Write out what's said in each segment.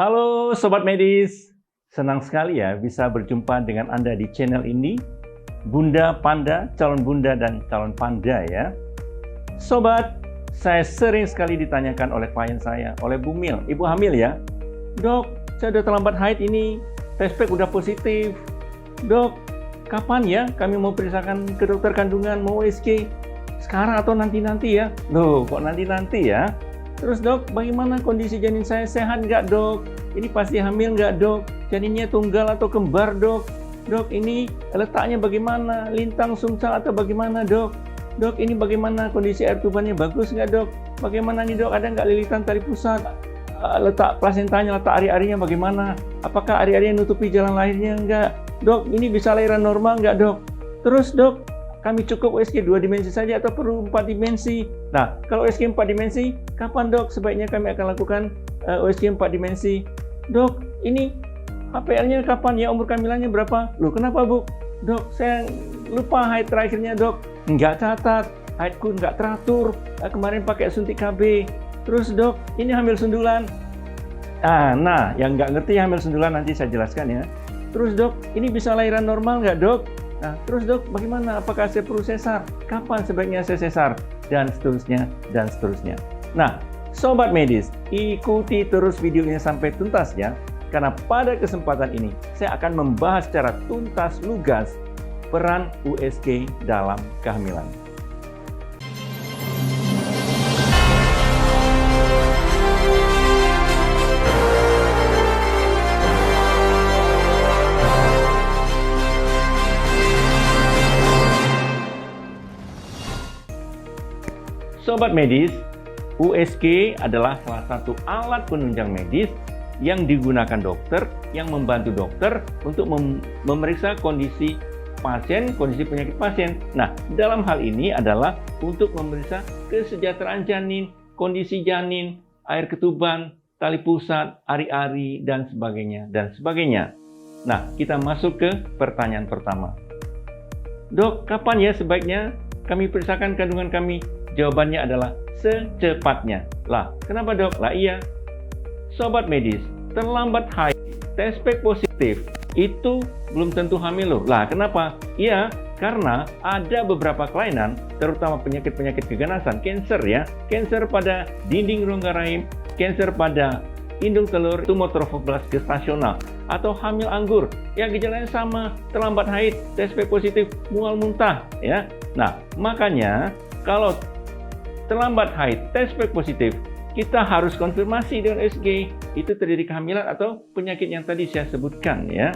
Halo Sobat Medis, senang sekali ya bisa berjumpa dengan Anda di channel ini, Bunda Panda, calon bunda dan calon panda ya. Sobat, saya sering sekali ditanyakan oleh klien saya, oleh Bu Mil, ibu hamil ya. Dok, saya udah terlambat haid ini, test pack udah positif. Dok, kapan ya kami mau periksakan ke dokter kandungan, mau USG? Sekarang atau nanti-nanti ya? Loh, kok nanti-nanti ya? Terus dok, bagaimana kondisi janin saya, sehat nggak dok? Ini pasti hamil nggak dok? Janinnya tunggal atau kembar dok? Dok, ini letaknya bagaimana? Lintang, sungsang atau bagaimana dok? Dok, ini bagaimana kondisi air tubannya, bagus nggak dok? Bagaimana nih dok, ada nggak lilitan tali pusat? Letak plasentanya, letak ari-arinya bagaimana? Apakah ari-arinya nutupi jalan lahirnya nggak? Dok, ini bisa lahiran normal nggak dok? Terus dok, kami cukup USG 2 dimensi saja atau perlu 4 dimensi? Nah, kalau USG 4 dimensi, kapan dok sebaiknya kami akan lakukan USG 4 dimensi? Dok, ini HPL-nya kapan ya, umur kehamilannya berapa? Loh, kenapa bu? Dok, saya lupa haid terakhirnya dok. Nggak catat, haidku nggak teratur, kemarin pakai suntik KB. Terus dok, ini hamil sundulan. Nah, yang nggak ngerti hamil sundulan nanti saya jelaskan ya. Terus dok, ini bisa lahiran normal nggak dok? Nah, terus dok, bagaimana? Apakah saya perlu sesar? Kapan sebaiknya saya sesar? Dan seterusnya, dan seterusnya. Nah, Sobat Medis, ikuti terus videonya sampai tuntas ya. Karena pada kesempatan ini, saya akan membahas secara tuntas lugas peran USG dalam kehamilan. Sobat Medis, USG adalah salah satu alat penunjang medis yang digunakan dokter, yang membantu dokter untuk memeriksa kondisi pasien, kondisi penyakit pasien. Nah, dalam hal ini adalah untuk memeriksa kesejahteraan janin, kondisi janin, air ketuban, tali pusat, ari-ari, dan sebagainya, dan sebagainya. Nah, kita masuk ke pertanyaan pertama. Dok, kapan ya sebaiknya kami periksakan kandungan kami? Jawabannya adalah secepatnya. Lah, kenapa dok? Lah iya, Sobat Medis, terlambat haid, test pack positif, itu belum tentu hamil loh. Lah, kenapa? Iya, karena ada beberapa kelainan, terutama penyakit-penyakit keganasan, kanker ya, kanker pada dinding rongga rahim, kanker pada indung telur, tumor trofoblast gestasional, atau hamil anggur, yang gejalanya sama, terlambat haid, test pack positif, mual muntah ya. Nah, makanya kalau terlambat haid, test pack positif, kita harus konfirmasi dengan USG itu terjadi kehamilan atau penyakit yang tadi saya sebutkan ya.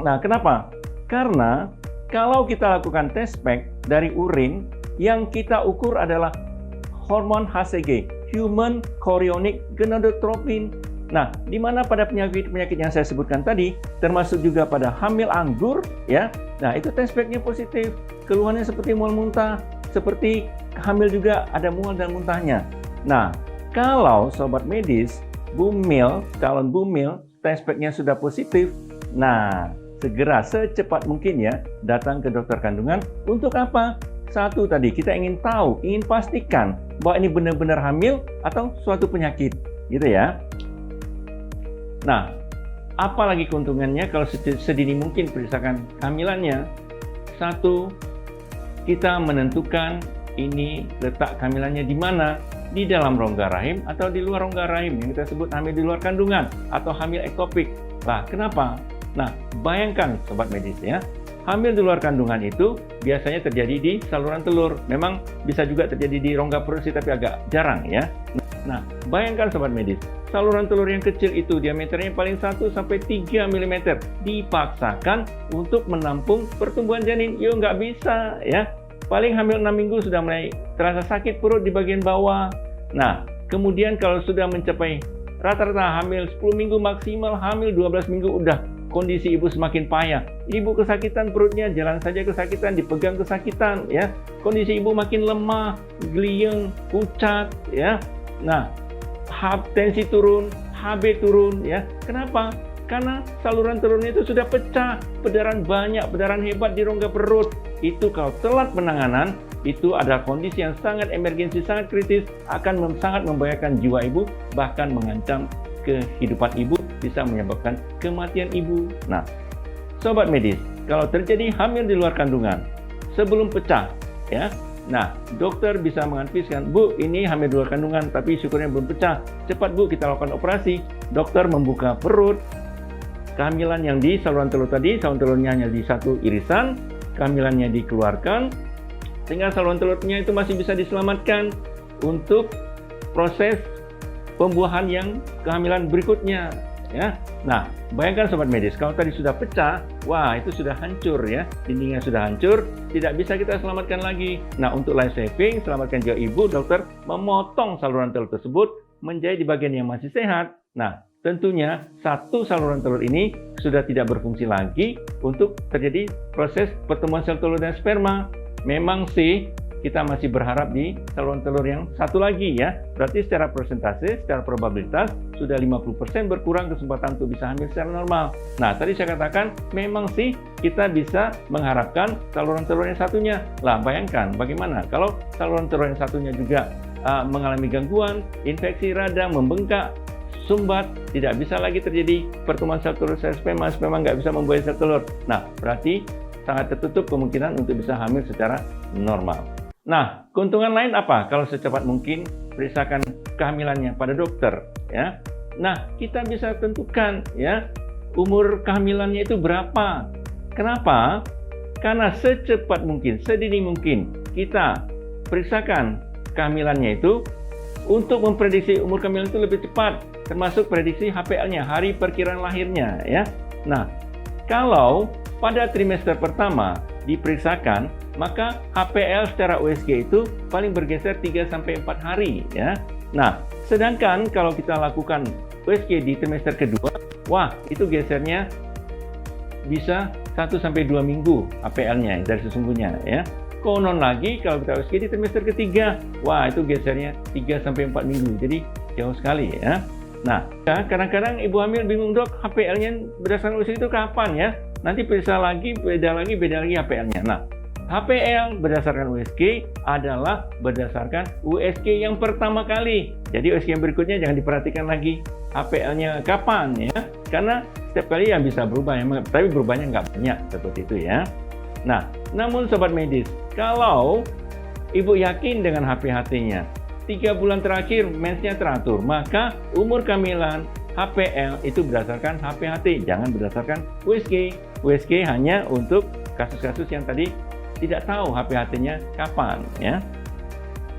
Nah, kenapa? Karena kalau kita lakukan test pack dari urin, yang kita ukur adalah hormon HCG, Human Chorionic Gonadotropin. Nah, di mana pada penyakit-penyakit yang saya sebutkan tadi, termasuk juga pada hamil anggur ya. Nah, itu test pack-nya positif. Keluhannya seperti mual muntah, seperti hamil juga ada mual dan muntahnya. Nah, kalau Sobat Medis, Bumil, calon Bumil, test pack-nya sudah positif, nah, segera secepat mungkin ya, datang ke dokter kandungan. Untuk apa? Satu tadi, kita ingin tahu, ingin pastikan bahwa ini benar-benar hamil atau suatu penyakit, gitu ya. Nah, apalagi keuntungannya kalau sedini mungkin periksakan kehamilannya? Satu, kita menentukan ini letak kehamilannya di mana, di dalam rongga rahim atau di luar rongga rahim, yang kita sebut hamil di luar kandungan atau hamil ektopik. Lah, kenapa? Nah, bayangkan Sobat Medis ya, hamil di luar kandungan itu biasanya terjadi di saluran telur. Memang bisa juga terjadi di rongga perut sih, tapi agak jarang ya. Nah, bayangkan Sobat Medis, saluran telur yang kecil itu diameternya paling 1-3 mm dipaksakan untuk menampung pertumbuhan janin. Yo, nggak bisa ya. Paling hamil 6 minggu sudah mulai terasa sakit perut di bagian bawah. Nah, kemudian kalau sudah mencapai rata-rata hamil 10 minggu maksimal, hamil 12 minggu udah kondisi ibu semakin payah. Ibu kesakitan perutnya, jalan saja kesakitan, dipegang kesakitan ya. Kondisi ibu makin lemah, gliyeng, pucat ya. Nah, tensi turun, HB turun ya. Kenapa? Karena saluran telurnya itu sudah pecah, pedaran banyak, pedaran hebat di rongga perut. Itu kalau telat penanganan, itu adalah kondisi yang sangat emergensi, sangat kritis, akan sangat membahayakan jiwa ibu, bahkan mengancam kehidupan ibu, bisa menyebabkan kematian ibu. Nah, sobat medis, kalau terjadi hamil di luar kandungan sebelum pecah, ya, nah dokter bisa mengadviskan, Bu, ini hamil di luar kandungan, tapi syukurnya belum pecah. Cepat Bu, kita lakukan operasi. Dokter membuka perut, kehamilan yang di saluran telur tadi, saluran telurnya hanya di satu irisan, kehamilannya dikeluarkan, sehingga saluran telurnya itu masih bisa diselamatkan untuk proses pembuahan yang kehamilan berikutnya, ya. Nah, bayangkan sobat medis, kalau tadi sudah pecah, wah itu sudah hancur ya, dindingnya sudah hancur, tidak bisa kita selamatkan lagi. Nah, untuk life saving, selamatkan jiwa ibu, dokter memotong saluran telur tersebut menjadi di bagian yang masih sehat. Nah, tentunya satu saluran telur ini sudah tidak berfungsi lagi untuk terjadi proses pertemuan sel telur dan sperma. Memang sih kita masih berharap di saluran telur yang satu lagi ya. Berarti secara persentase, secara probabilitas sudah 50% berkurang kesempatan untuk bisa hamil secara normal. Nah, tadi saya katakan memang sih kita bisa mengharapkan saluran telur yang satunya. Lah, bayangkan bagaimana kalau saluran telur yang satunya juga mengalami gangguan, infeksi radang, membengkak, sumbat, tidak bisa lagi terjadi pertemuan sel telur sel sperma, sperma nggak bisa membuat sel telur. Nah, berarti sangat tertutup kemungkinan untuk bisa hamil secara normal. Nah, keuntungan lain apa kalau secepat mungkin periksakan kehamilannya pada dokter, ya? Nah, kita bisa tentukan ya umur kehamilannya itu berapa. Kenapa? Karena secepat mungkin, sedini mungkin kita periksakan kehamilannya itu untuk memprediksi umur kehamilan itu lebih cepat, termasuk prediksi HPL-nya, hari perkiraan lahirnya, ya. Nah, kalau pada trimester pertama diperiksakan, maka HPL secara USG itu paling bergeser 3-4 hari ya. Nah, sedangkan kalau kita lakukan USG di trimester kedua, wah itu gesernya bisa 1-2 minggu HPL-nya dari sesungguhnya ya. Konon lagi kalau kita USG di trimester ketiga, wah itu gesernya 3-4 minggu. Jadi jauh sekali ya. Nah, kadang-kadang ibu hamil bingung, Dok, HPL-nya berdasarkan USG itu kapan ya? Nanti periksa lagi, beda lagi HPL-nya. Nah, HPL berdasarkan USG adalah berdasarkan USG yang pertama kali. Jadi USG yang berikutnya jangan diperhatikan lagi HPL-nya kapan ya. Karena setiap kali yang bisa berubah, tapi berubahnya nggak banyak seperti itu ya. Nah, namun sobat medis, kalau ibu yakin dengan HPHT-nya, 3 bulan terakhir mensnya teratur, maka umur kehamilan HPL itu berdasarkan HPHT, jangan berdasarkan USG. USG hanya untuk kasus-kasus yang tadi tidak tahu HPHT-nya kapan ya.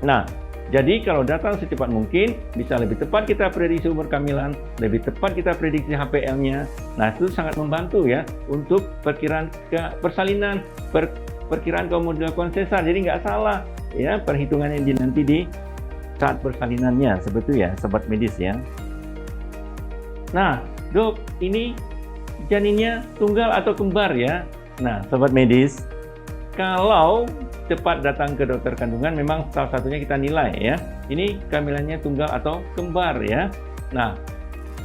Nah, jadi kalau datang secepat mungkin, bisa lebih tepat kita prediksi umur kehamilan, lebih tepat kita prediksi HPL-nya. Nah, itu sangat membantu ya untuk perkiraan persalinan, perkiraan kalau mau dilakukan sesar. Jadi nggak salah ya perhitungannya nanti di saat persalinannya, seperti itu ya, sobat medis ya. Nah, Dok, ini janinnya tunggal atau kembar ya? Nah, sobat medis, kalau cepat datang ke dokter kandungan, memang salah satunya kita nilai ya. Ini kehamilannya tunggal atau kembar ya. Nah,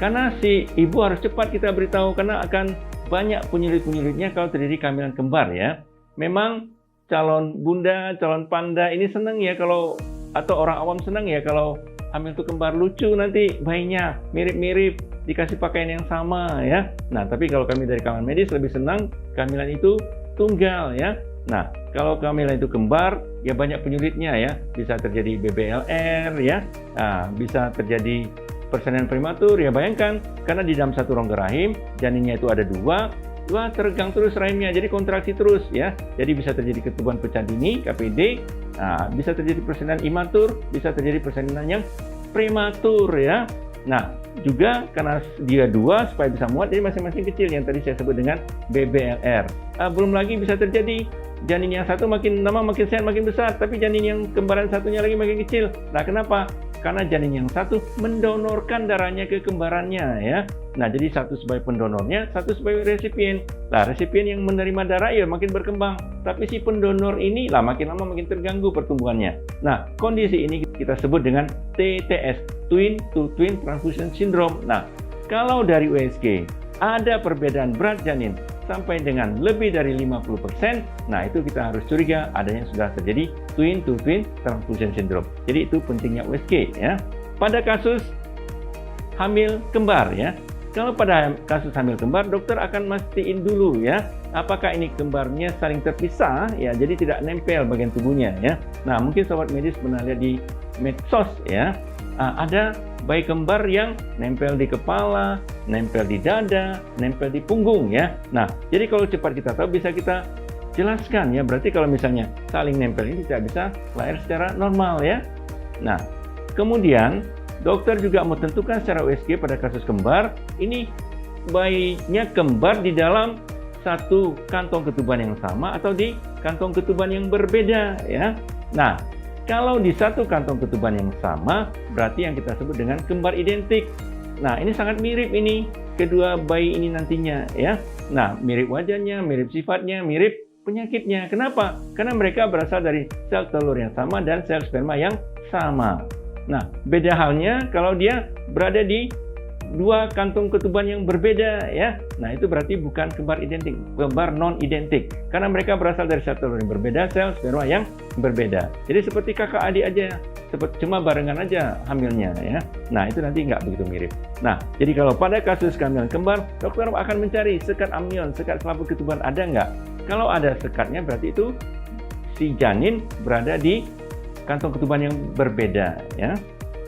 karena si ibu harus cepat kita beritahu, karena akan banyak penyulit-penyulitnya kalau terjadi kehamilan kembar ya. Memang calon bunda, calon panda ini senang ya kalau, atau orang awam senang ya kalau hamil itu kembar, lucu nanti bayinya mirip-mirip, dikasih pakaian yang sama ya. Nah, tapi kalau kami dari kalangan medis lebih senang kehamilan itu tunggal ya. Nah, kalau kehamilan itu kembar, ya banyak penyulitnya ya. Bisa terjadi BBLR ya, nah, bisa terjadi persalinan prematur ya. Bayangkan, karena di dalam satu rongga rahim, janinnya itu ada dua teregang terus rahimnya, jadi kontraksi terus ya. Jadi bisa terjadi ketubuhan pecah dini, KPD, nah, bisa terjadi persalinan imatur, bisa terjadi persalinan yang prematur ya. Nah, juga karena dia dua supaya bisa muat, jadi masing-masing kecil yang tadi saya sebut dengan BBLR. Belum lagi bisa terjadi janin yang satu makin lama makin sehat makin besar, tapi janin yang kembaran satunya lagi makin kecil. Nah, kenapa? Karena janin yang satu mendonorkan darahnya ke kembarannya ya. Nah, jadi satu sebagai pendonornya, satu sebagai resipien. Nah, resipien yang menerima darah ya makin berkembang, tapi si pendonor ini lah makin lama makin terganggu pertumbuhannya. Nah, kondisi ini kita sebut dengan TTS, Twin to Twin Transfusion Syndrome. Nah, kalau dari USG ada perbedaan berat janin sampai dengan lebih dari 50%, nah itu kita harus curiga adanya sudah terjadi Twin to Twin Transfusion Syndrome. Jadi itu pentingnya USG ya. Pada kasus hamil kembar ya. Kalau pada kasus hamil kembar, dokter akan mastiin dulu ya, apakah ini kembarnya saling terpisah ya, jadi tidak nempel bagian tubuhnya ya. Nah, mungkin sobat medis pernah lihat di medsos ya, ada bayi kembar yang nempel di kepala, nempel di dada, nempel di punggung ya. Nah, jadi kalau cepat kita tahu bisa kita jelaskan ya, berarti kalau misalnya saling nempel ini tidak bisa lahir secara normal ya. Nah, kemudian dokter juga mau tentukan secara USG pada kasus kembar, ini bayinya kembar di dalam satu kantong ketuban yang sama atau di kantong ketuban yang berbeda ya. Nah, kalau di satu kantong ketuban yang sama, berarti yang kita sebut dengan kembar identik. Nah, ini sangat mirip ini kedua bayi ini nantinya ya. Nah, mirip wajahnya, mirip sifatnya, mirip penyakitnya. Kenapa? Karena mereka berasal dari sel telur yang sama dan sel sperma yang sama. Nah, beda halnya kalau dia berada di dua kantung ketuban yang berbeda ya. Nah, itu berarti bukan kembar identik, kembar non identik. Karena mereka berasal dari sel telur yang berbeda, sel sperma yang berbeda. Jadi seperti kakak adik aja, cuma barengan aja hamilnya ya. Nah, itu nanti nggak begitu mirip. Nah, jadi kalau pada kasus kehamilan kembar, dokter akan mencari sekat amnion, sekat selaput ketuban ada nggak? Kalau ada sekatnya berarti itu si janin berada di kantong ketuban yang berbeda ya.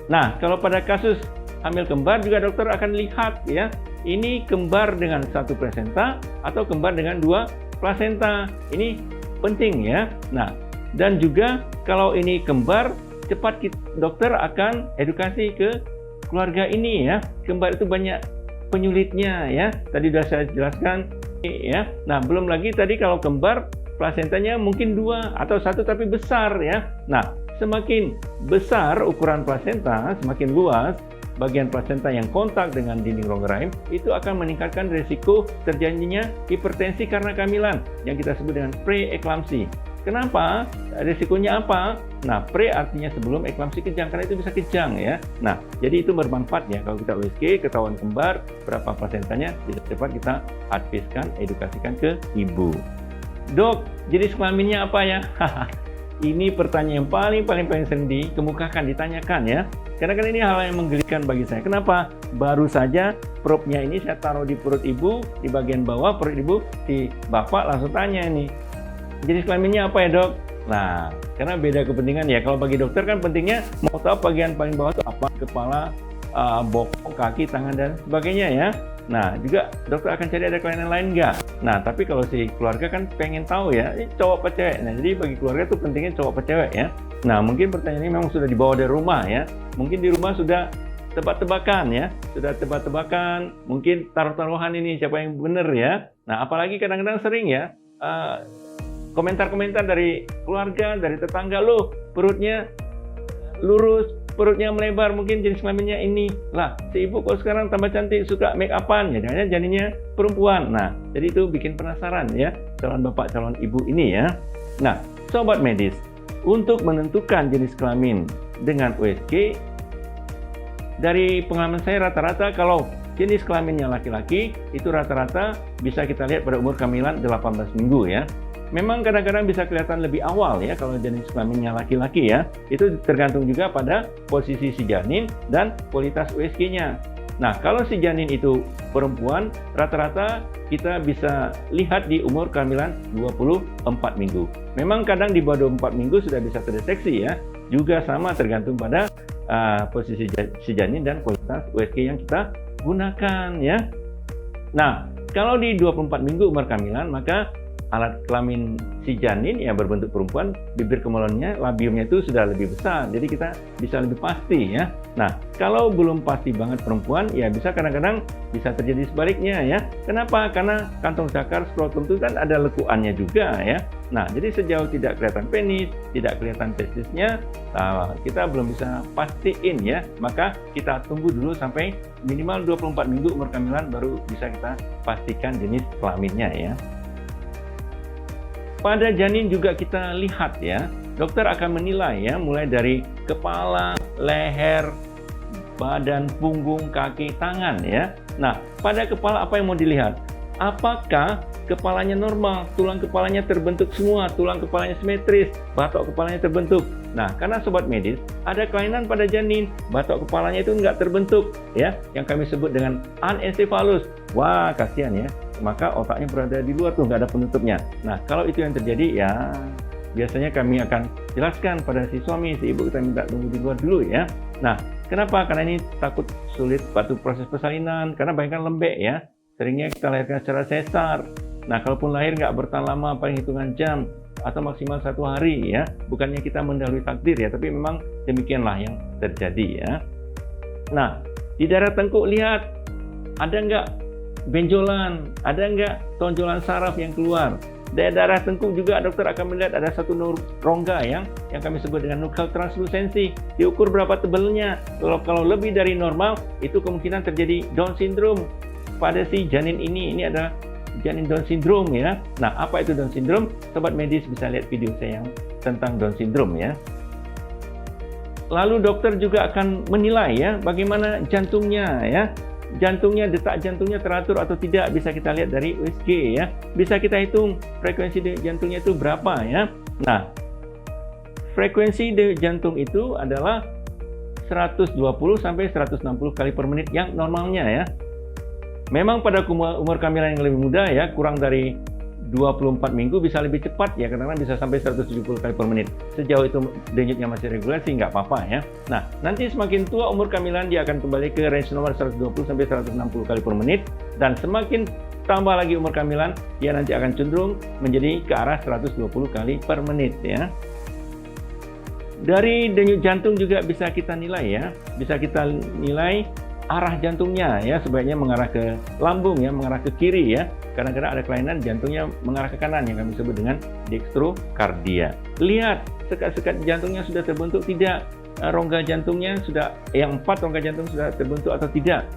Nah, kalau pada kasus hamil kembar juga dokter akan lihat ya, ini kembar dengan satu plasenta atau kembar dengan dua plasenta. Ini penting ya. Nah, dan juga kalau ini kembar, cepat dokter akan edukasi ke keluarga ini ya. Kembar itu banyak penyulitnya ya. Tadi sudah saya jelaskan ya. Nah, belum lagi tadi kalau kembar plasentanya mungkin dua atau satu tapi besar ya. Nah, semakin besar ukuran plasenta, semakin luas bagian plasenta yang kontak dengan dinding rongga rahim, itu akan meningkatkan risiko terjadinya hipertensi karena kehamilan yang kita sebut dengan preeklamsi. Kenapa? Risikonya apa? Nah, pre artinya sebelum, eklamsi kejang, karena itu bisa kejang ya. Nah, jadi itu bermanfaat ya kalau kita USG, ketahuan kembar, berapa plasentanya, bisa cepat kita adviskan, edukasikan ke ibu. Dok, jenis kelaminnya apa ya? Ini pertanyaan yang paling sering dikemukakan, ditanyakan ya. Karena kan ini hal yang menggelikan bagi saya. Kenapa? Baru saja probnya ini saya taruh di perut ibu, di bagian bawah perut ibu, si bapak langsung tanya ini, jenis kelaminnya apa ya dok? Nah, karena beda kepentingan ya. Kalau bagi dokter kan pentingnya mau tahu bagian paling bawah itu apa, kepala, bokong, kaki, tangan dan sebagainya ya. Nah, juga dokter akan cari ada kelainan lain nggak? Nah, tapi kalau si keluarga kan pengen tahu ya, ini cowok apa cewek? Nah, jadi bagi keluarga itu pentingnya cowok apa cewek ya. Nah, mungkin pertanyaan ini memang sudah dibawa dari rumah ya. Mungkin di rumah sudah tebak-tebakan ya, sudah tebak-tebakan, mungkin taruh-taruhan ini siapa yang benar ya. Nah, apalagi kadang-kadang sering ya, komentar-komentar dari keluarga, dari tetangga, loh perutnya lurus, perutnya melebar, mungkin jenis kelaminnya ini. Lah, si ibu kok sekarang tambah cantik, suka make upan, ya jangan janinnya perempuan. Nah, jadi itu bikin penasaran ya, calon bapak, calon ibu ini ya. Nah, sobat medis, untuk menentukan jenis kelamin dengan USG, dari pengalaman saya rata-rata kalau jenis kelaminnya laki-laki, itu rata-rata bisa kita lihat pada umur kehamilan 18 minggu ya. Memang kadang-kadang bisa kelihatan lebih awal ya kalau jenis kelaminnya laki-laki ya. Itu tergantung juga pada posisi si janin dan kualitas USG-nya. Nah, kalau si janin itu perempuan, rata-rata kita bisa lihat di umur kehamilan 24 minggu. Memang kadang di bawah 24 minggu sudah bisa terdeteksi ya. Juga sama tergantung pada posisi si janin dan kualitas USG yang kita gunakan ya. Nah, kalau di 24 minggu umur kehamilan, maka alat kelamin si janin yang berbentuk perempuan, bibir kemaluannya, labiumnya itu sudah lebih besar, jadi kita bisa lebih pasti ya. Nah, kalau belum pasti banget perempuan, ya bisa kadang-kadang bisa terjadi sebaliknya ya. Kenapa? Karena kantong cakar skrotum itu kan ada lekuannya juga ya. Nah, jadi sejauh tidak kelihatan penis, tidak kelihatan testisnya, kita belum bisa pastiin ya. Maka kita tunggu dulu sampai minimal 24 minggu umur kehamilan baru bisa kita pastikan jenis kelaminnya ya. Pada janin juga kita lihat ya, dokter akan menilai ya, mulai dari kepala, leher, badan, punggung, kaki, tangan ya. Nah, pada kepala apa yang mau dilihat? Apakah kepalanya normal, tulang kepalanya terbentuk semua, tulang kepalanya simetris, batok kepalanya terbentuk. Nah, karena sobat medis ada kelainan pada janin, batok kepalanya itu nggak terbentuk, ya, yang kami sebut dengan anencephalus. Wah, kasihan ya. Maka otaknya berada di luar tuh, nggak ada penutupnya. Nah, kalau itu yang terjadi, ya biasanya kami akan jelaskan pada si suami, si ibu, kita minta tunggu di luar dulu ya. Nah, kenapa? Karena ini takut sulit waktu proses persalinan, karena banyak kan lembek ya. Seringnya kita lahirkan secara sesar. Nah, kalaupun lahir nggak bertahan lama, paling hitungan jam atau maksimal 1 hari ya. Bukannya kita mendahului takdir ya, tapi memang demikianlah yang terjadi ya. Nah, di daerah tengkuk lihat ada nggak benjolan, ada nggak tonjolan saraf yang keluar. Daerah tengkuk juga dokter akan melihat ada satu rongga yang kami sebut dengan nuchal translucensi. Diukur berapa tebalnya. Kalau lebih dari normal, itu kemungkinan terjadi Down syndrome pada si janin ini. Ini ada janin Down syndrome ya. Nah, apa itu Down syndrome? Sobat medis bisa lihat video saya yang tentang Down syndrome ya. Lalu dokter juga akan menilai ya bagaimana jantungnya ya. Jantungnya, detak jantungnya teratur atau tidak, bisa kita lihat dari USG ya. Bisa kita hitung frekuensi jantungnya itu berapa ya. Nah, frekuensi jantung itu adalah 120 sampai 160 kali per menit yang normalnya ya. Memang pada umur kehamilan yang lebih muda ya, kurang dari 24 minggu bisa lebih cepat ya, kadang-kadang bisa sampai 170 kali per menit. Sejauh itu denyutnya masih reguler sih nggak apa-apa ya. Nah, nanti semakin tua umur kehamilan dia akan kembali ke range nomor 120 sampai 160 kali per menit, dan semakin tambah lagi umur kehamilan dia nanti akan cenderung menjadi ke arah 120 kali per menit ya. Dari denyut jantung juga bisa kita nilai ya, bisa kita nilai arah jantungnya ya, sebaiknya mengarah ke lambung ya, mengarah ke kiri ya. Kadang-kadang ada kelainan jantungnya mengarah ke kanan yang kami sebut dengan dextrokardia. Lihat sekat-sekat jantungnya sudah terbentuk tidak, rongga jantungnya sudah, yang 4 rongga jantung sudah terbentuk atau tidak.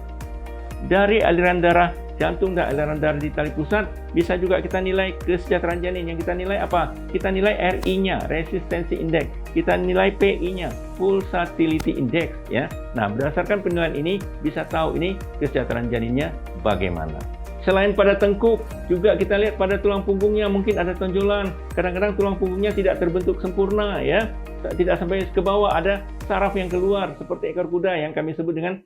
Dari aliran darah jantung dan aliran darah di tali pusat bisa juga kita nilai kesejahteraan janin. Yang kita nilai apa? Kita nilai RI-nya, resistency index. Kita nilai PI-nya, pulsatility index ya. Nah, berdasarkan penilaian ini bisa tahu ini kesejahteraan janinnya bagaimana. Selain pada tengkuk, juga kita lihat pada tulang punggungnya mungkin ada tonjolan. Kadang-kadang tulang punggungnya tidak terbentuk sempurna ya. Tidak sampai ke bawah, ada saraf yang keluar seperti ekor kuda yang kami sebut dengan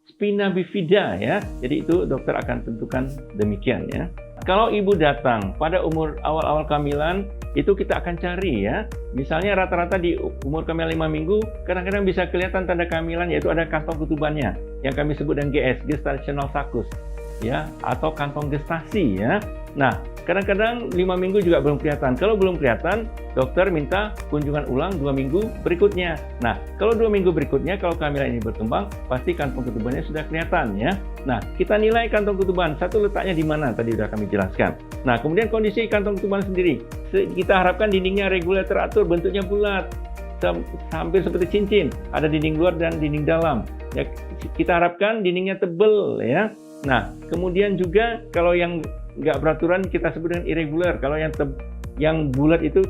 spina bifida ya. Jadi itu dokter akan tentukan demikian ya. Kalau ibu datang pada umur awal-awal kehamilan, itu kita akan cari ya. Misalnya rata-rata di umur kehamilan 5 minggu, kadang-kadang bisa kelihatan tanda kehamilan, yaitu ada kantong ketubannya yang kami sebut dengan GS, gestational saccus ya, atau kantong gestasi ya. Nah, kadang-kadang 5 minggu juga belum kelihatan. Kalau belum kelihatan, dokter minta kunjungan ulang 2 minggu berikutnya. Nah, kalau 2 minggu berikutnya, kalau kehamilan ini berkembang, pasti kantong ketubannya sudah kelihatan ya. Nah, kita nilai kantong ketuban, satu letaknya di mana, tadi sudah kami jelaskan. Nah, kemudian kondisi kantong ketuban sendiri. Kita harapkan dindingnya reguler teratur, bentuknya bulat, hampir seperti cincin. Ada dinding luar dan dinding dalam. Ya, kita harapkan dindingnya tebal ya. Nah, kemudian juga kalau yang nggak beraturan kita sebut dengan irregular. Kalau yang bulat itu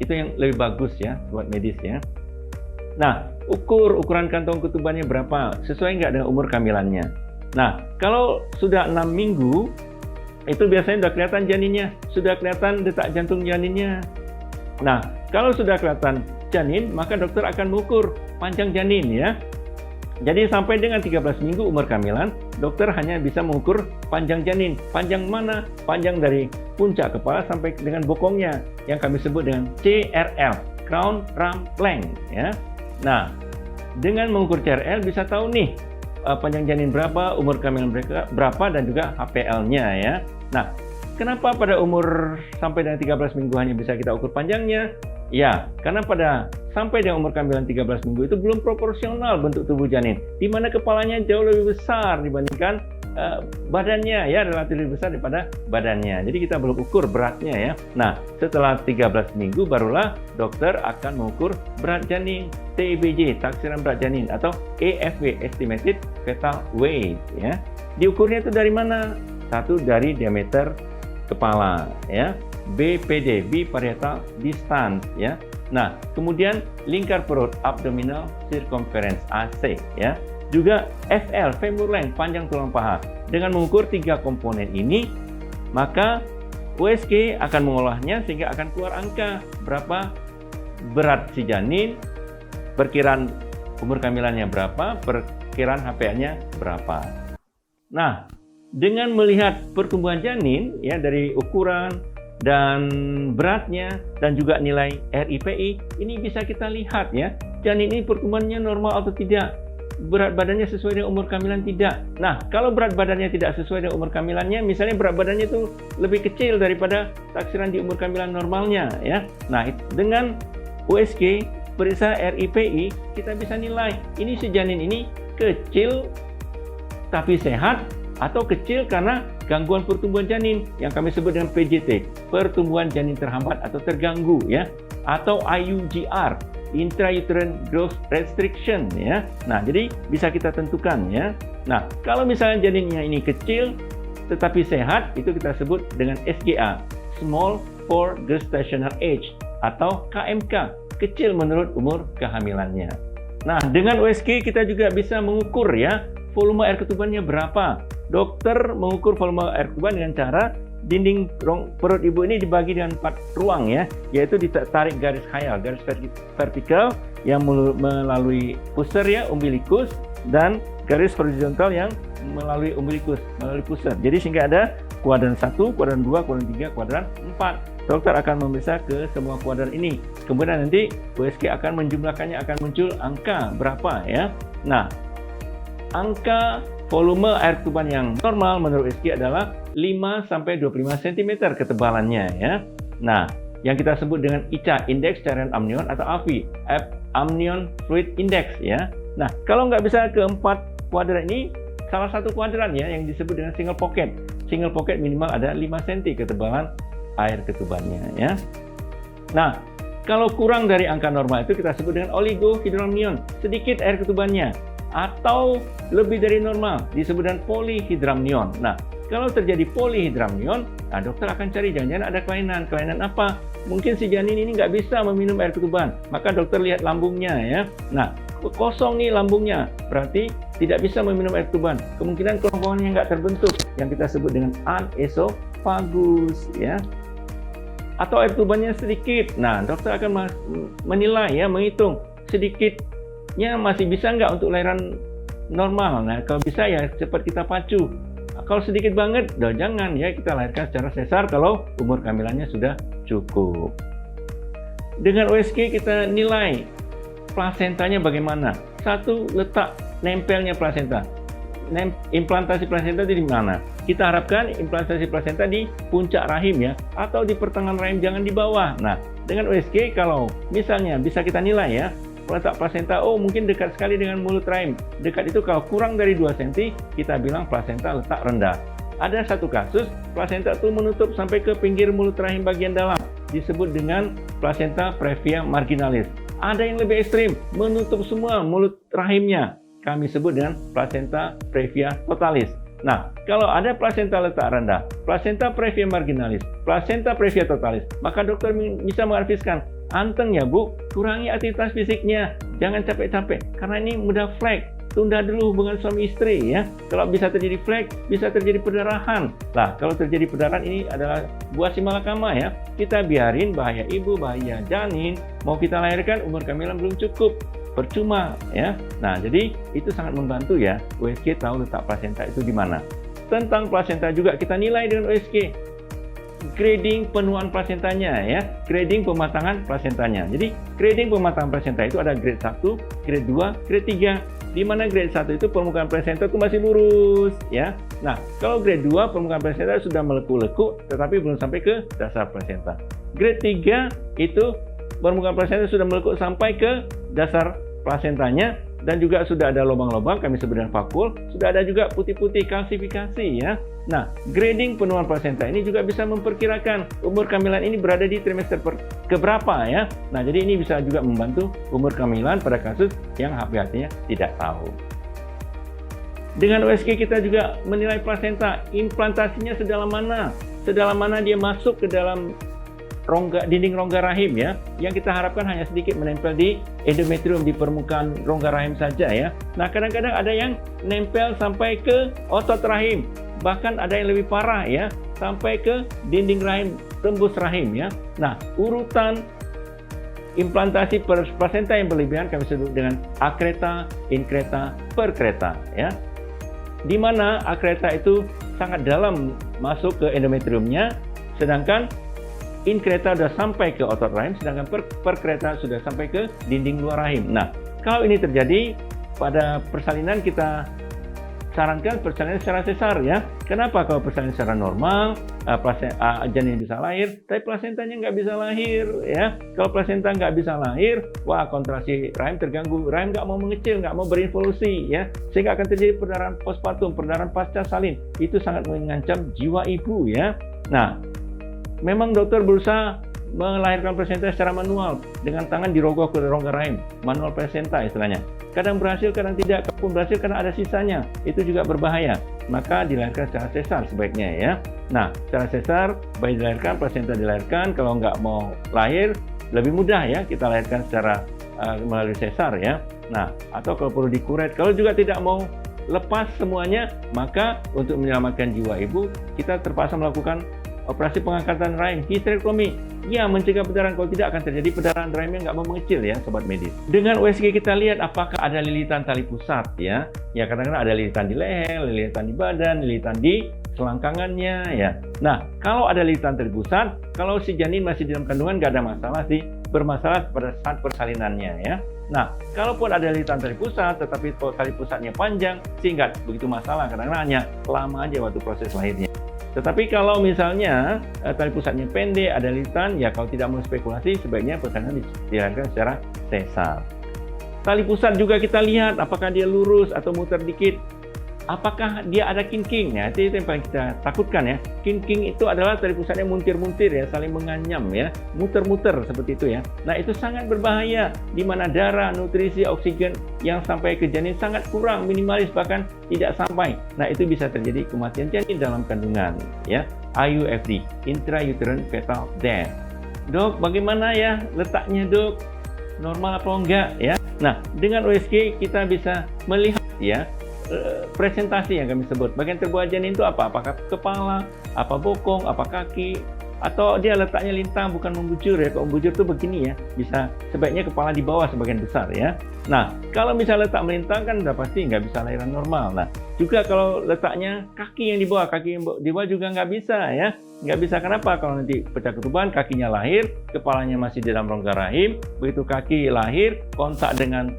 yang lebih bagus ya buat medis ya. Nah, ukuran kantong ketubannya berapa? Sesuai nggak dengan umur kehamilannya. Nah, kalau sudah 6 minggu itu biasanya sudah kelihatan janinnya, sudah kelihatan detak jantung janinnya. Nah, kalau sudah kelihatan janin, maka dokter akan mengukur panjang janin ya. Jadi sampai dengan 13 minggu umur kehamilan, dokter hanya bisa mengukur panjang janin. Panjang mana? Panjang dari puncak kepala sampai dengan bokongnya, yang kami sebut dengan CRL, crown rump length ya. Nah, dengan mengukur CRL bisa tahu nih panjang janin berapa, umur kehamilan berapa, dan juga HPL-nya ya. Nah, kenapa pada umur sampai dengan 13 minggu hanya bisa kita ukur panjangnya? Ya, karena sampai dengan umur kehamilan 13 minggu itu belum proporsional bentuk tubuh janin, di mana kepalanya jauh lebih besar dibandingkan badannya ya, relatif lebih besar daripada badannya. Jadi kita belum ukur beratnya ya. Nah, setelah 13 minggu barulah dokter akan mengukur berat janin, TBJ, taksiran berat janin, atau EFW, estimated fetal weight ya. Diukurnya itu dari mana? Satu, dari diameter kepala ya. BPD, biparietal distance ya. Nah, kemudian lingkar perut, abdominal circumference AC ya. Juga FL, femur length, panjang tulang paha. Dengan mengukur 3 komponen ini, maka USG akan mengolahnya sehingga akan keluar angka berapa berat si janin, perkiraan umur kehamilannya berapa, perkiraan HPA-nya berapa. Nah, dengan melihat pertumbuhan janin ya dari ukuran dan beratnya dan juga nilai RIPI, ini bisa kita lihat ya, janin ini pertumbuhannya normal atau tidak, berat badannya sesuai dengan umur kehamilan tidak. Nah, kalau berat badannya tidak sesuai dengan umur kehamilannya, misalnya berat badannya itu lebih kecil daripada taksiran di umur kehamilan normalnya ya. Nah, dengan USG periksa RIPI, kita bisa nilai ini si janin ini kecil tapi sehat atau kecil karena gangguan pertumbuhan janin yang kami sebut dengan PJT, pertumbuhan janin terhambat atau terganggu ya, atau IUGR, intrauterine growth restriction ya. Nah, jadi bisa kita tentukan ya. Nah, kalau misalnya janinnya ini kecil tetapi sehat, itu kita sebut dengan SGA, small for gestational age, atau KMK, kecil menurut umur kehamilannya. Nah, dengan USG kita juga bisa mengukur ya, volume air ketubannya berapa. Dokter mengukur volume air ketuban dengan cara dinding perut ibu ini dibagi dengan 4 ruang ya, yaitu ditarik garis khayal, garis vertikal yang melalui pusar ya, umbilikus, dan garis horizontal yang melalui umbilikus, melalui pusar. Jadi sehingga ada kuadran 1, kuadran 2, kuadran 3, kuadran 4. Dokter akan memeriksa ke semua kuadran ini. Kemudian nanti USG akan menjumlahkannya, akan muncul angka berapa ya. Nah, angka volume air ketuban yang normal menurut USG adalah 5-25 cm ketebalannya ya. Nah, yang kita sebut dengan ICA, Indeks Cairan Amnion, atau AFI, Amnion Fluid Index ya. Nah, kalau nggak bisa ke 4 kuadran ini, salah satu kuadran ya yang disebut dengan single pocket. Single pocket minimal ada 5 cm ketebalan air ketubannya ya. Nah, kalau kurang dari angka normal itu kita sebut dengan oligohidramnion, sedikit air ketubannya, atau lebih dari normal disebut dengan polyhidramnion. Nah, kalau terjadi polyhidramnion, nah dokter akan cari jangan-jangan ada kelainan. Kelainan apa? Mungkin si janin ini nggak bisa meminum air ketuban, maka dokter lihat lambungnya ya. Nah, kosong nih lambungnya, berarti tidak bisa meminum air ketuban. Kemungkinan kerongkongannya nggak terbentuk, yang kita sebut dengan anesophagus ya. Atau air ketubannya sedikit. Nah, dokter akan menilai ya, menghitung sedikitnya masih bisa nggak untuk lahiran normal. Nah, kalau bisa ya cepat kita pacu. Kalau sedikit banget, jangan ya kita lahirkan secara sesar kalau umur kehamilannya sudah cukup. Dengan USG kita nilai plasentanya bagaimana. Satu, letak nempelnya plasenta. Implantasi plasenta itu di mana? Kita harapkan implantasi plasenta di puncak rahim ya, atau di pertengahan rahim, jangan di bawah. Nah, dengan USG kalau misalnya bisa kita nilai ya, letak plasenta, oh mungkin dekat sekali dengan mulut rahim. Dekat itu kalau kurang dari 2 cm, kita bilang plasenta letak rendah. Ada satu kasus, plasenta itu menutup sampai ke pinggir mulut rahim bagian dalam, disebut dengan plasenta previa marginalis. Ada yang lebih ekstrim, menutup semua mulut rahimnya, kami sebut dengan plasenta previa totalis. Nah, kalau ada plasenta letak rendah, plasenta previa marginalis, plasenta previa totalis, maka dokter bisa mengadviskan, anteng ya Bu, kurangi aktivitas fisiknya, jangan capek-capek, karena ini mudah flek. Tunda dulu hubungan suami istri ya. Kalau bisa terjadi flek, bisa terjadi perdarahan. Nah, kalau terjadi perdarahan ini adalah buah simalakama ya. Kita biarin, bahaya ibu, bahaya janin. Mau kita lahirkan, umur kehamilan belum cukup. Percuma ya. Nah, jadi itu sangat membantu ya. USG tahu letak plasenta itu di mana. Tentang plasenta juga kita nilai dengan USG. Grading penuaan plasentanya ya, grading pematangan plasentanya. Jadi grading pematangan plasenta itu ada grade 1, grade 2, grade 3. Di mana grade 1 itu permukaan plasenta itu masih lurus ya. Nah, kalau grade 2 permukaan plasenta sudah meleku-leku tetapi belum sampai ke dasar plasenta. Grade 3 itu permukaan plasenta sudah meleku sampai ke dasar plasentanya dan juga sudah ada lubang-lubang, kami sebut dengan vakul, sudah ada juga putih-putih kalsifikasi ya. Nah, grading penuaan plasenta ini juga bisa memperkirakan umur kehamilan ini berada di trimester keberapa ya. Nah, jadi ini bisa juga membantu umur kehamilan pada kasus yang HPHT-nya tidak tahu. Dengan USG kita juga menilai plasenta, implantasinya sedalam mana dia masuk ke dalam dinding rongga rahim ya, yang kita harapkan hanya sedikit menempel di endometrium, di permukaan rongga rahim saja ya. Nah, kadang-kadang ada yang nempel sampai ke otot rahim, bahkan ada yang lebih parah ya, sampai ke dinding rahim, tembus rahim ya. Nah, urutan implantasi plasenta yang berlebihan kami sebut dengan akreta, inkreta, perkreta ya. Di mana akreta itu sangat dalam masuk ke endometriumnya, sedangkan inkreta sudah sampai ke otot rahim, sedangkan perkreta sudah sampai ke dinding luar rahim. Nah, kalau ini terjadi pada persalinan, kita sarankan persalinan secara sesar ya. Kenapa? Kalau persalinan secara normal, janin bisa lahir, tapi plasentanya nggak bisa lahir ya. Kalau plasenta nggak bisa lahir, wah kontraksi rahim terganggu, rahim nggak mau mengecil, nggak mau berinvolusi ya, sehingga akan terjadi perdarahan postpartum, perdarahan pasca salin. Itu sangat mengancam jiwa ibu ya. Nah, memang dokter berusaha melahirkan plasenta secara manual dengan tangan dirogoh ke rongga rahim, manual plasenta istilahnya. Kadang berhasil, kadang tidak. Kalaupun berhasil, karena ada sisanya, itu juga berbahaya. Maka dilahirkan secara sesar sebaiknya ya. Nah, secara sesar, bayi dilahirkan, plasenta dilahirkan. Kalau nggak mau lahir, lebih mudah ya, kita lahirkan secara melalui sesar ya. Nah, atau kalau perlu dikuret. Kalau juga tidak mau lepas semuanya, maka untuk menyelamatkan jiwa ibu, kita terpaksa melakukan operasi pengangkatan rahim, hysterektomi. Ya, mencegah perdarahan. Kalau tidak akan terjadi perdarahan rahim yang nggak mau mengecil ya, sobat medis. Dengan USG kita lihat apakah ada lilitan tali pusat ya. Ya, kadang-kadang ada lilitan di leher, lilitan di badan, lilitan di selangkangannya ya. Nah, kalau ada lilitan tali pusat, kalau si janin masih dalam kandungan nggak ada masalah sih. Bermasalah pada saat persalinannya ya. Nah, kalaupun ada lilitan tali pusat, tetapi tali pusatnya panjang, sih nggak begitu masalah. Kadang-kadang hanya lama aja waktu proses lahirnya. Tetapi kalau misalnya tali pusatnya pendek, ada lilitan, ya kalau tidak mau spekulasi, sebaiknya persalinan dilahirkan secara sesar. Tali pusat juga kita lihat apakah dia lurus atau muter dikit. Apakah dia ada kinking? Ya, itu yang paling kita takutkan ya. Kinking itu adalah tali pusatnya muntir-muntir ya, saling menganyam ya, muter-muter seperti itu ya. Nah, itu sangat berbahaya, di mana darah, nutrisi, oksigen yang sampai ke janin sangat kurang, minimalis bahkan tidak sampai. Nah, itu bisa terjadi kematian janin dalam kandungan ya. IUFD, intrauterine fetal death. Dok, bagaimana ya letaknya dok? Normal apa enggak ya? Nah, dengan USG kita bisa melihat ya presentasi yang kami sebut. Bagian terbuat janin itu apa? Apakah kepala, apa bokong, apa kaki, atau dia letaknya lintang bukan membujur ya. Kalau membujur itu begini ya, bisa sebaiknya kepala di bawah sebagian besar ya. Nah, kalau misalnya letak melintang kan udah pasti nggak bisa lahiran normal. Nah, juga kalau letaknya kaki yang di bawah, kaki yang di bawah juga nggak bisa ya. Nggak bisa kenapa? Kalau nanti pecah ketuban, kakinya lahir, kepalanya masih di dalam rongga rahim, begitu kaki lahir, kontak dengan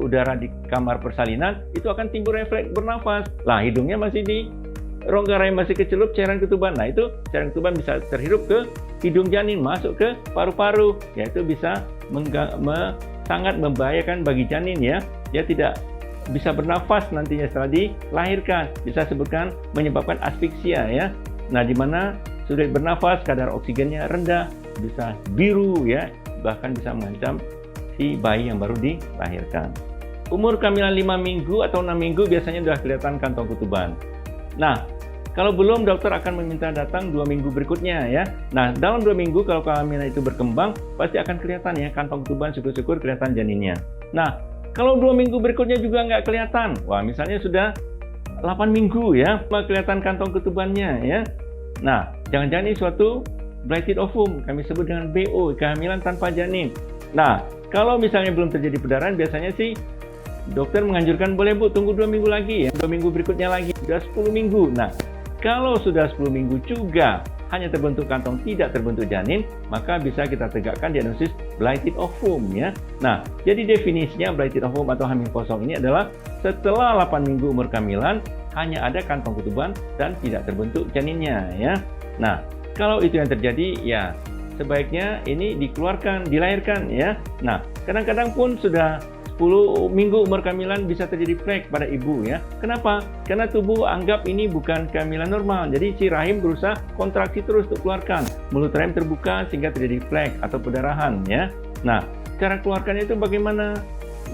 udara di kamar persalinan, itu akan timbul refleks bernafas. Lah, hidungnya masih di rongga rahim, masih kecelup cairan ketuban. Nah, itu cairan ketuban bisa terhirup ke hidung janin, masuk ke paru-paru. Yaitu bisa sangat membahayakan bagi janin ya. Dia tidak bisa bernafas nantinya setelah dilahirkan. Bisa sebutkan menyebabkan asfiksia ya. Nah, di mana sulit bernafas, kadar oksigennya rendah, bisa biru ya, bahkan bisa mengancam si bayi yang baru dilahirkan. Umur kehamilan 5 minggu atau 6 minggu biasanya sudah kelihatan kantong ketuban. Nah, kalau belum, dokter akan meminta datang 2 minggu berikutnya ya. Nah, dalam 2 minggu kalau kehamilan itu berkembang, pasti akan kelihatan ya kantong ketuban, syukur-syukur kelihatan janinnya. Nah, kalau 2 minggu berikutnya juga nggak kelihatan, wah misalnya sudah 8 minggu ya, kelihatan kantong ketubannya ya. Nah, jangan-jangan ini suatu blighted ovum, kami sebut dengan BO, kehamilan tanpa janin. Nah, kalau misalnya belum terjadi perdarahan, biasanya sih dokter menganjurkan boleh bu, tunggu 2 minggu lagi ya, 2 minggu berikutnya lagi, sudah 10 minggu. Nah, kalau sudah 10 minggu juga hanya terbentuk kantong, tidak terbentuk janin, maka bisa kita tegakkan diagnosis blighted ovum ya. Nah, jadi definisinya blighted ovum atau hamil kosong ini adalah setelah 8 minggu umur kehamilan hanya ada kantong ketuban dan tidak terbentuk janinnya ya. Nah, kalau itu yang terjadi ya sebaiknya ini dikeluarkan, dilahirkan ya. Nah, kadang-kadang pun sudah 10 minggu umur kehamilan bisa terjadi flek pada ibu ya. Kenapa? Karena tubuh anggap ini bukan kehamilan normal. Jadi si rahim berusaha kontraksi terus untuk keluarkan. Mulut rahim terbuka sehingga terjadi flek atau perdarahan ya. Nah, cara keluarkannya itu bagaimana?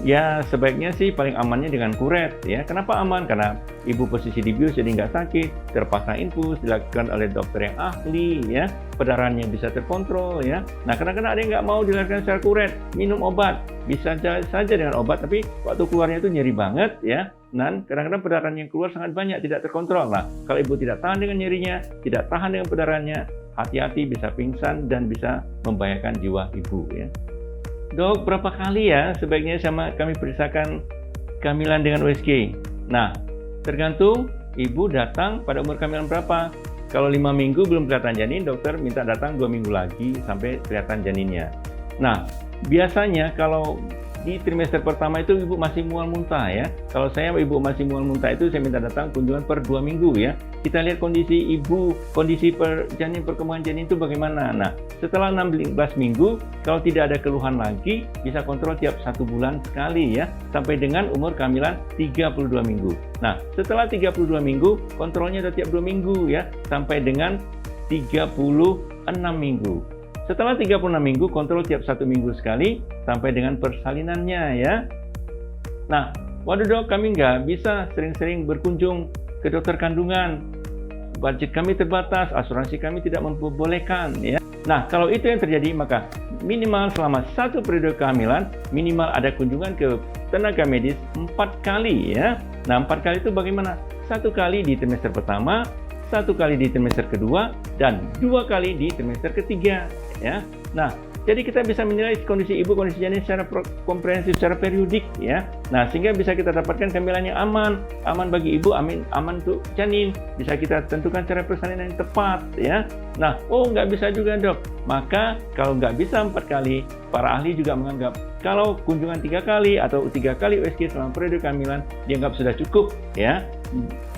Ya sebaiknya sih paling amannya dengan kuret ya. Kenapa aman? Karena ibu posisi dibius jadi nggak sakit, terpaksa infus, dilakukan oleh dokter yang ahli ya, perdarahannya bisa terkontrol ya. Nah kadang-kadang ada yang nggak mau dilahirkan secara kuret, minum obat, bisa saja dengan obat tapi waktu keluarnya itu nyeri banget ya. Dan kadang-kadang perdarahan yang keluar sangat banyak, tidak terkontrol. Nah, kalau ibu tidak tahan dengan nyerinya, tidak tahan dengan perdarahannya, hati-hati bisa pingsan dan bisa membahayakan jiwa ibu ya. Dok, berapa kali ya sebaiknya kami periksakan kehamilan dengan USG? Nah, tergantung ibu datang pada umur kehamilan berapa. Kalau 5 minggu belum kelihatan janin, dokter minta datang 2 minggu lagi sampai kelihatan janinnya. Nah, biasanya kalau di trimester pertama itu ibu masih mual muntah ya. Kalau saya ibu masih mual muntah itu saya minta datang kunjungan per 2 minggu ya. Kita lihat kondisi ibu, kondisi perkembangan janin itu bagaimana. Nah, setelah 16 minggu kalau tidak ada keluhan lagi bisa kontrol tiap 1 bulan sekali ya, sampai dengan umur kehamilan 32 minggu. Nah, setelah 32 minggu kontrolnya tiap 2 minggu ya, sampai dengan 36 minggu. Setelah 36 minggu, kontrol tiap 1 minggu sekali sampai dengan persalinannya ya. Nah, waduh dok, kami nggak bisa sering-sering berkunjung ke dokter kandungan. Budget kami terbatas, asuransi kami tidak memperbolehkan ya. Nah, kalau itu yang terjadi, maka minimal selama 1 periode kehamilan, minimal ada kunjungan ke tenaga medis 4 kali ya. Nah, 4 kali itu bagaimana? 1 kali di trimester pertama, 1 kali di trimester kedua, dan 2 kali di trimester ketiga ya. Nah, jadi kita bisa menilai kondisi ibu, kondisi janin secara komprehensif, secara periodik ya. Nah, sehingga bisa kita dapatkan kehamilan yang aman bagi ibu, aman untuk janin. Bisa kita tentukan cara persalinan yang tepat ya. Nah, nggak bisa juga dok. Maka kalau nggak bisa 4 kali, para ahli juga menganggap kalau kunjungan 3 kali atau 3 kali USG selama periode kehamilan dianggap sudah cukup ya.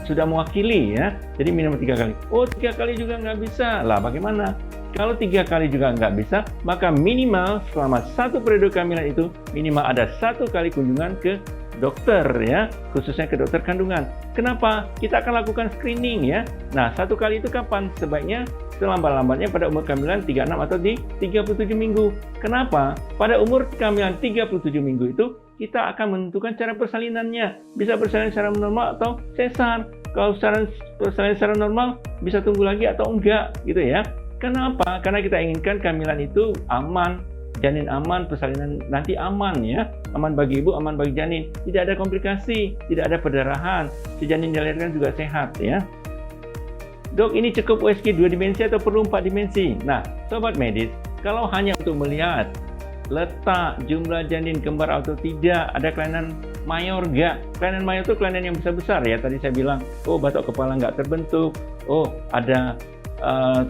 Sudah mewakili ya. Jadi minimal 3 kali. 3 kali juga nggak bisa. Lah bagaimana? Kalau 3 kali juga nggak bisa, maka minimal selama 1 periode kehamilan itu minimal ada 1 kali kunjungan ke dokter ya, khususnya ke dokter kandungan. Kenapa? Kita akan lakukan screening ya. Nah, 1 kali itu kapan? Sebaiknya selambat-lambatnya pada umur kehamilan 36 atau di 37 minggu. Kenapa? Pada umur kehamilan 37 minggu itu kita akan menentukan cara persalinannya. Bisa bersalin secara normal atau sesar. Kalau persalin secara normal bisa tunggu lagi atau enggak gitu ya. Kenapa? Karena kita inginkan kehamilan itu aman, janin aman, persalinan nanti aman ya. Aman bagi ibu, aman bagi janin. Tidak ada komplikasi, tidak ada perdarahan. Si janin dilahirkan juga sehat ya. Dok, ini cukup USG 2 dimensi atau perlu 4 dimensi? Nah, sobat medis, kalau hanya untuk melihat letak, jumlah janin kembar atau tidak, ada kelainan mayor nggak? Kelainan mayor itu kelainan yang besar-besar ya. Tadi saya bilang, batok kepala nggak terbentuk, ada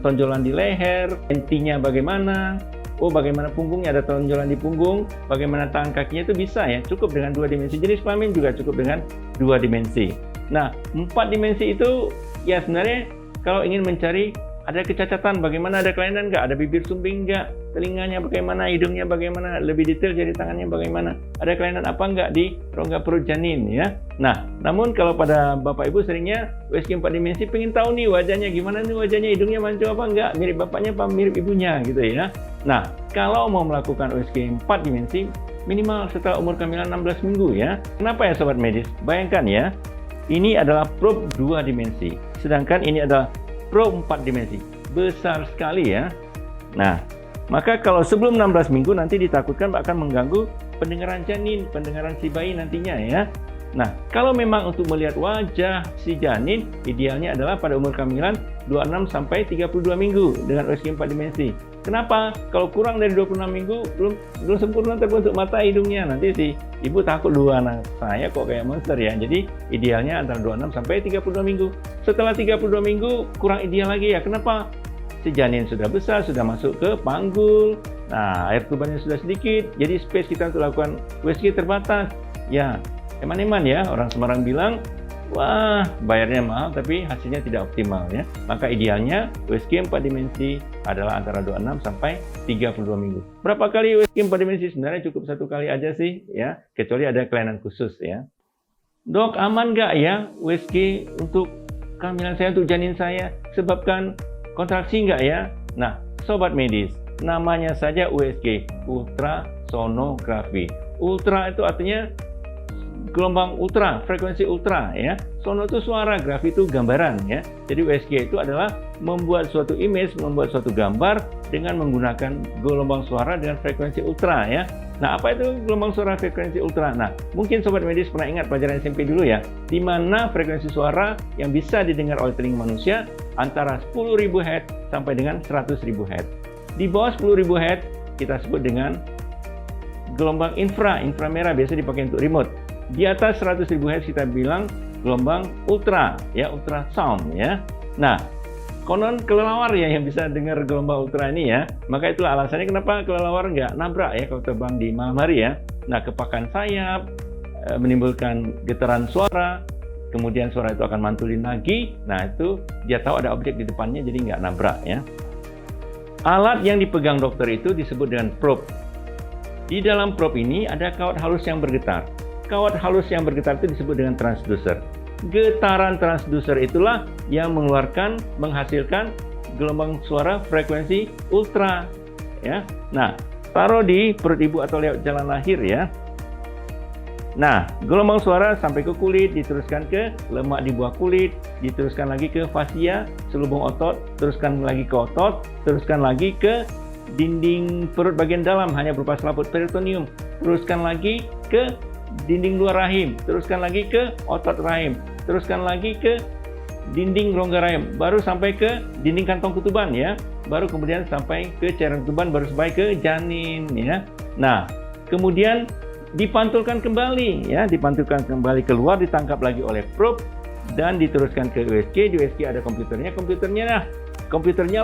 tonjolan di leher, intinya bagaimana, bagaimana punggungnya, ada tonjolan di punggung, bagaimana tangan kakinya, itu bisa ya, cukup dengan 2 dimensi. Jenis kelamin juga cukup dengan 2 dimensi. Nah, 4 dimensi itu ya sebenarnya kalau ingin mencari ada kecacatan, bagaimana, ada kelainan nggak, ada bibir sumbing nggak, telinganya bagaimana, hidungnya bagaimana, lebih detail jari tangannya bagaimana, ada kelainan apa nggak di rongga perut janin ya. Nah, namun kalau pada bapak ibu seringnya USG 4 dimensi pengen tahu nih wajahnya gimana nih, wajahnya, hidungnya mancung apa nggak, mirip bapaknya apa mirip ibunya gitu ya. Nah, kalau mau melakukan USG 4 dimensi minimal setelah umur kehamilan 16 minggu ya. Kenapa ya sobat medis? Bayangkan ya, ini adalah probe 2 dimensi, sedangkan ini adalah probe 4 dimensi, besar sekali ya. Nah, maka kalau sebelum 16 minggu nanti ditakutkan akan mengganggu pendengaran janin, pendengaran si bayi nantinya ya. Nah, kalau memang untuk melihat wajah si janin, idealnya adalah pada umur kehamilan 26 sampai 32 minggu dengan USG 4 dimensi. Kenapa? Kalau kurang dari 26 minggu belum sempurna terbentuk mata hidungnya, nanti si ibu takut, anak saya kok kayak monster ya. Jadi idealnya antara 26 sampai 32 minggu. Setelah 32 minggu kurang ideal lagi ya. Kenapa? Si janin sudah besar, sudah masuk ke panggul. Nah, air tubannya sudah sedikit, jadi space kita untuk lakukan USG terbatas. Ya, eman-eman ya, orang Semarang bilang, wah bayarnya mahal tapi hasilnya tidak optimal ya. Maka idealnya USG 4 dimensi adalah antara 26 sampai 32 minggu. Berapa kali USG 4 dimensi? Sebenarnya cukup 1 kali aja sih ya, kecuali ada kelainan khusus ya. Dok, aman nggak ya USG untuk kehamilan saya, untuk janin saya, sebabkan kontraksi nggak ya? Nah, sobat medis, namanya saja USG, ultrasonografi. Ultra itu artinya gelombang ultra, frekuensi ultra ya. Sono itu suara, grafi itu gambaran ya. Jadi USG itu adalah membuat suatu image, membuat suatu gambar dengan menggunakan gelombang suara dengan frekuensi ultra ya. Nah, apa itu gelombang suara frekuensi ultra? Nah, mungkin sobat medis pernah ingat pelajaran SMP dulu ya, di mana frekuensi suara yang bisa didengar oleh telinga manusia antara 10.000 Hz sampai dengan 100.000 Hz. Di bawah 10.000 Hz kita sebut dengan gelombang inframerah, biasa dipakai untuk remote. Di atas 100.000 Hz kita bilang gelombang ultra, ya, ultrasound ya. Nah, konon kelelawar ya yang bisa dengar gelombang ultra ini ya. Maka itulah alasannya kenapa kelelawar nggak nabrak ya kalau terbang di malam hari ya. Nah, kepakan sayap menimbulkan getaran suara, kemudian suara itu akan mantulin lagi. Nah, itu dia tahu ada objek di depannya jadi nggak nabrak ya. Alat yang dipegang dokter itu disebut dengan probe. Di dalam probe ini ada kawat halus yang bergetar. Kawat halus yang bergetar itu disebut dengan transducer. Getaran transducer itulah yang menghasilkan gelombang suara frekuensi ultra ya. Nah, taruh di perut ibu atau lewat jalan lahir ya. Nah, gelombang suara sampai ke kulit, diteruskan ke lemak di bawah kulit, diteruskan lagi ke fasia, selubung otot, teruskan lagi ke otot, teruskan lagi ke dinding perut bagian dalam hanya berupa selaput peritoneum, teruskan lagi ke dinding luar rahim, teruskan lagi ke otot rahim, teruskan lagi ke dinding rongga rahim, baru sampai ke dinding kantong ketuban ya, baru kemudian sampai ke cairan ketuban, baru sampai ke janin ya. Nah, kemudian dipantulkan kembali ya, dipantulkan kembali keluar, ditangkap lagi oleh probe dan diteruskan ke USG. Di USG ada komputernya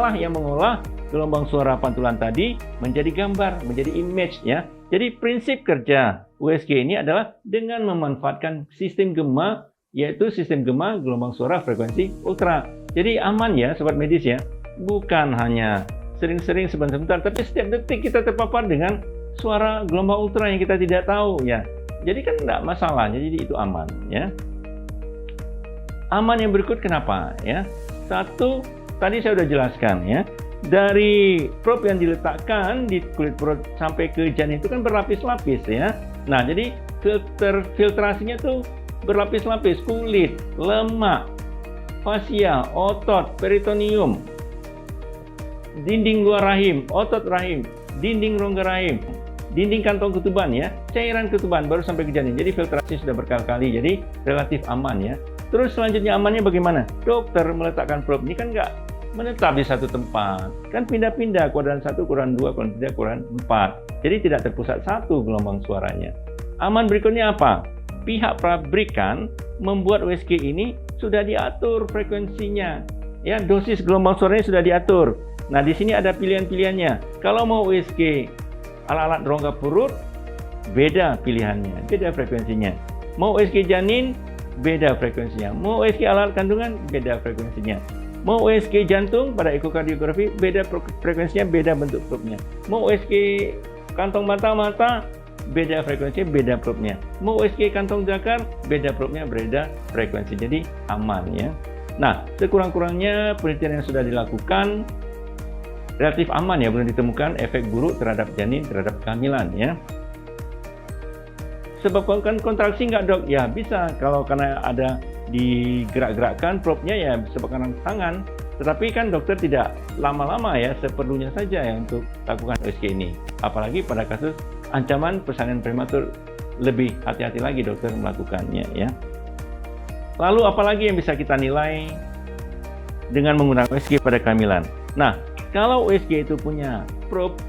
lah yang mengolah gelombang suara pantulan tadi menjadi gambar, menjadi image ya. Jadi prinsip kerja USG ini adalah dengan memanfaatkan sistem gema, yaitu sistem gema gelombang suara frekuensi ultra. Jadi aman ya sobat medis ya. Bukan hanya sering-sering sebentar-sebentar, tapi setiap detik kita terpapar dengan suara gelombang ultra yang kita tidak tahu ya. Jadi kan tidak masalah, jadi itu aman ya. Aman yang berikut kenapa ya? Satu, tadi saya sudah jelaskan ya. Dari probe yang diletakkan di kulit perut sampai ke janin itu kan berlapis-lapis ya. Nah, jadi filtrasinya tuh berlapis-lapis, kulit, lemak, fasia, otot, peritoneum, dinding luar rahim, otot rahim, dinding rongga rahim, dinding kantong ketuban ya, cairan ketuban, baru sampai ke janin. Jadi filtrasi sudah berkali-kali, jadi relatif aman ya. Terus selanjutnya amannya bagaimana? Dokter meletakkan probe ini kan nggak menetap di satu tempat, kan pindah-pindah, kuadran 1, kuadran 2, kuadran 3, kuadran 4. Jadi tidak terpusat satu gelombang suaranya. Aman berikutnya apa? Pihak pabrikan membuat USG ini sudah diatur frekuensinya. Ya, dosis gelombang suaranya sudah diatur. Nah, di sini ada pilihan-pilihannya. Kalau mau USG alat-alat rongga perut, beda pilihannya, beda frekuensinya. Mau USG janin, beda frekuensinya. Mau USG alat kandungan, beda frekuensinya. Mau USG jantung pada ekokardiografi, beda frekuensinya, beda bentuk probe-nya. Mau USG kantong mata, beda frekuensinya, beda probe-nya. Mau USG kantong zakar, beda probe-nya, beda frekuensi. Jadi aman ya. Nah, sekurang-kurangnya penelitian yang sudah dilakukan relatif aman ya, belum ditemukan efek buruk terhadap janin, terhadap kehamilan ya. Sebabkan kontraksi nggak dok? Ya bisa, kalau karena ada digerak-gerakkan probe-nya ya sebabkan tangan. Tetapi kan dokter tidak lama-lama ya, seperlunya saja ya untuk lakukan USG ini. Apalagi pada kasus ancaman persalinan prematur, lebih hati-hati lagi dokter melakukannya ya. Lalu apalagi yang bisa kita nilai dengan menggunakan USG pada kehamilan? Nah, kalau USG itu punya probe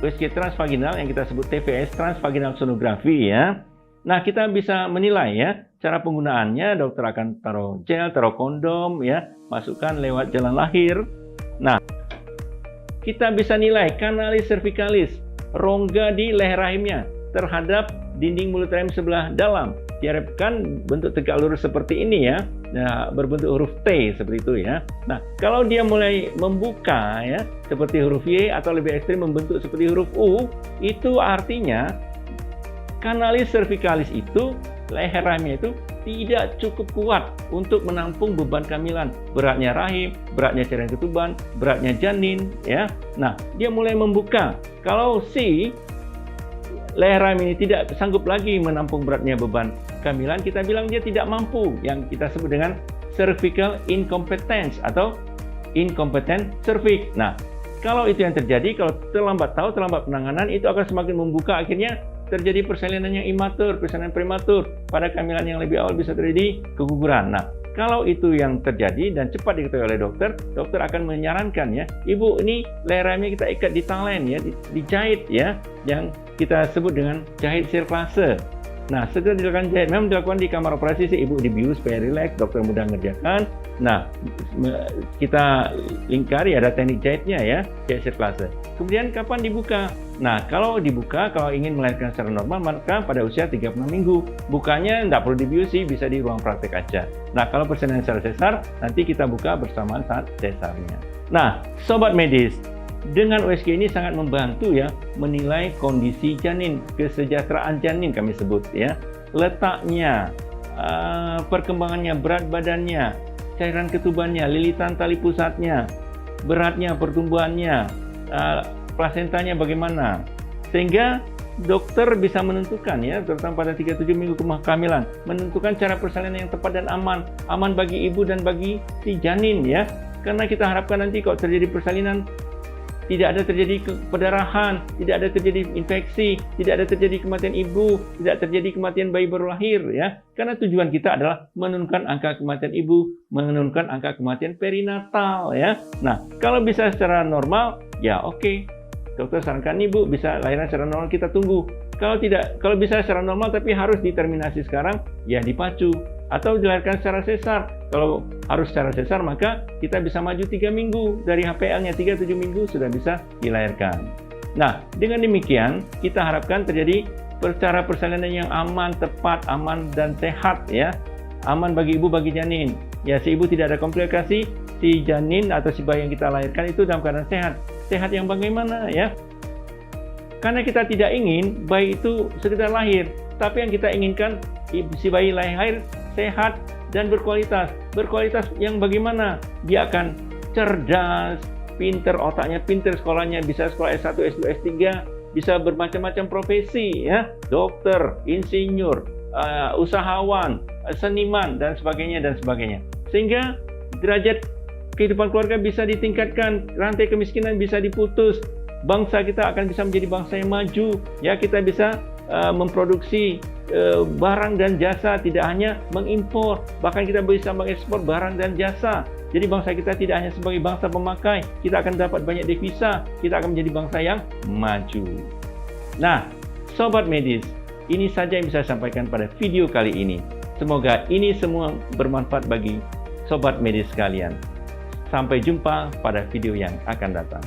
USG transvaginal yang kita sebut TVS, transvaginal sonografi ya. Nah, kita bisa menilai ya, cara penggunaannya dokter akan taruh gel, taruh kondom ya, masukkan lewat jalan lahir. Nah, kita bisa nilai kanalis cervicalis, rongga di leher rahimnya terhadap dinding mulut rahim sebelah dalam. Diharapkan bentuk tegak lurus seperti ini ya, nah, berbentuk huruf T seperti itu ya. Nah, kalau dia mulai membuka ya, seperti huruf Y atau lebih ekstrim membentuk seperti huruf U, itu artinya kanalis cervicalis itu, leher rahimnya itu tidak cukup kuat untuk menampung beban kehamilan, beratnya rahim, beratnya cairan ketuban, beratnya janin ya. Nah, dia mulai membuka. Kalau si leher rahim ini tidak sanggup lagi menampung beratnya beban kehamilan, kita bilang dia tidak mampu, yang kita sebut dengan cervical incompetence atau incompetent cervix. Nah, Kalau itu yang terjadi, kalau terlambat tahu, terlambat penanganan, itu akan semakin membuka, akhirnya terjadi persalinan yang imatur, persalinan prematur. Pada kehamilan yang lebih awal bisa terjadi keguguran. Nah, kalau itu yang terjadi dan cepat diketahui oleh dokter, dokter akan menyarankan ya, ibu ini leher rahimnya kita ikat di talen ya, dijahit ya, yang kita sebut dengan jahit sirkulase. Nah, segera dilakukan jahit. Memang dilakukan di kamar operasi sih, ibu dibius supaya rileks, dokter mudah ngerjakan. Nah, kita lingkari ada teknik jahitnya ya, jahit sirkulase. Kemudian kapan dibuka? Nah, kalau dibuka, kalau ingin melahirkan secara normal, maka pada usia 36 minggu. Bukanya tidak perlu dibius sih, bisa di ruang praktek aja. Nah, kalau persalinan secara sesar, nanti kita buka bersamaan saat sesarnya. Nah, sobat medis, dengan USG ini sangat membantu ya menilai kondisi janin, kesejahteraan janin kami sebut ya, letaknya, perkembangannya, berat badannya, cairan ketubannya, lilitan tali pusatnya, beratnya, pertumbuhannya, plasentanya bagaimana, sehingga dokter bisa menentukan ya, terutama pada 37 minggu kehamilan, menentukan cara persalinan yang tepat dan aman bagi ibu dan bagi si janin ya, karena kita harapkan nanti kalau terjadi persalinan tidak ada terjadi perdarahan, tidak ada terjadi infeksi, tidak ada terjadi kematian ibu, tidak terjadi kematian bayi baru lahir ya. Karena tujuan kita adalah menurunkan angka kematian ibu, menurunkan angka kematian perinatal ya. Nah, kalau bisa secara normal ya oke. Dokter sarankan ibu bisa lahiran secara normal, kita tunggu. Kalau tidak, kalau bisa secara normal tapi harus diterminasi sekarang, ya dipacu atau dilahirkan secara sesar. Kalau harus secara sesar, maka kita bisa maju 3 minggu dari HPL-nya, 37 minggu sudah bisa dilahirkan. Nah, dengan demikian kita harapkan terjadi cara persalinan yang aman, tepat, aman dan sehat ya. Aman bagi ibu, bagi janin. Ya, si ibu tidak ada komplikasi, si janin atau si bayi yang kita lahirkan itu dalam keadaan sehat. Sehat yang bagaimana ya? Karena kita tidak ingin bayi itu sekedar lahir, tapi yang kita inginkan si bayi lahir sehat dan berkualitas. Berkualitas yang bagaimana? Dia akan cerdas, pinter, otaknya pinter, sekolahnya bisa sekolah S1, S2, S3, bisa bermacam-macam profesi ya, dokter, insinyur, usahawan, seniman dan sebagainya dan sebagainya. Sehingga derajat kehidupan keluarga bisa ditingkatkan, rantai kemiskinan bisa diputus, bangsa kita akan bisa menjadi bangsa yang maju ya, kita bisa memproduksi barang dan jasa, tidak hanya mengimpor, bahkan kita bisa mengekspor barang dan jasa. Jadi bangsa kita tidak hanya sebagai bangsa pemakai, kita akan dapat banyak devisa, kita akan menjadi bangsa yang maju. Nah, sobat medis, ini saja yang bisa saya sampaikan pada video kali ini. Semoga ini semua bermanfaat bagi sobat medis sekalian. Sampai jumpa pada video yang akan datang.